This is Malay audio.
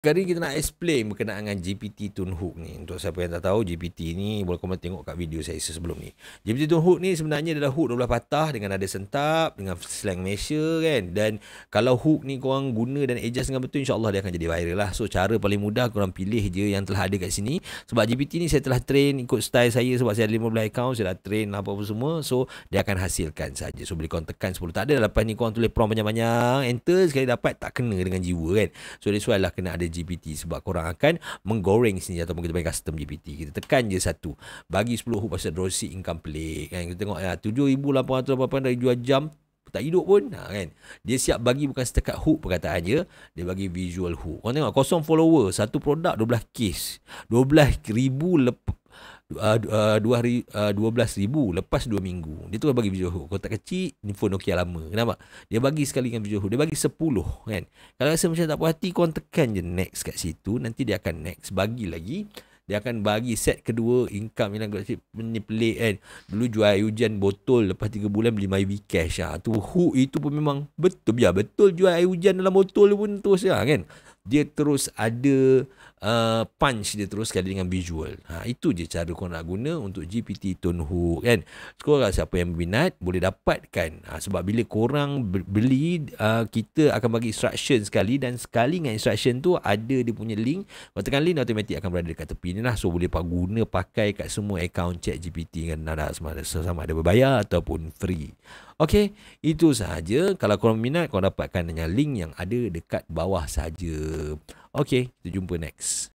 Kali kita nak explain berkenaan dengan GPT Tune Hook ni. Untuk siapa yang tak tahu, GPT ni boleh korang tengok kat video saya sebelum ni. GPT Tune Hook ni sebenarnya adalah hook 12 patah dengan nada sentap, dengan slang Malaysia kan. Dan kalau hook ni korang guna dan adjust dengan betul, insyaAllah dia akan jadi viral lah. So cara paling mudah korang pilih je yang telah ada kat sini. Sebab GPT ni saya telah train ikut style saya, sebab saya ada 15 account, saya dah train apa-apa semua. So dia akan hasilkan saja. So boleh korang tekan 10 tak ada. Lepas ni korang tulis prompt banyak-banyak, enter sekali dapat, tak kena dengan jiwa kan. So that's why lah kena ada GPT, sebab korang akan menggoreng sini ataupun kita bagi custom GPT. Kita tekan je satu, bagi 10 hook pasal dropship income pelik kan. Kita tengok ya 7,888 dari jual jam tak hidup pun kan. Dia siap bagi bukan setakat hook perkataan je, dia bagi visual hook. Korang tengok, kosong follower, satu produk 12 case, 12,000 12,000 lepas 2 minggu. Dia tu bagi visual hook. Kotak kecil, ni phone Nokia lama. Kenapa? Dia bagi sekali dengan visual hook. Dia bagi 10 kan. Kalau rasa macam tak puas hati, korang tekan je next kat situ. Nanti dia akan next. Bagi lagi. Dia akan bagi set kedua income yang ni pelik kan. Dulu jual air hujan botol, lepas 3 bulan beli MyV cash. Tu hook itu pun memang betul. Biar betul jual air hujan dalam botol pun terus kan. Dia terus ada punch dia terus sekali dengan visual. Itu je cara korang nak guna untuk GPT Tune Hook kan. Korang siapa yang berminat boleh dapatkan. Sebab bila korang beli, kita akan bagi instruction sekali, dan sekali dengan instruction tu ada dia punya link. Kalau tekan link, automatik akan berada dekat tepi ni lah. So boleh guna pakai kat semua account chat GPT kan. Sama ada berbayar ataupun free. Okey, itu sahaja. Kalau korang minat, korang dapatkan dengan link yang ada dekat bawah saja. Okey, kita jumpa next.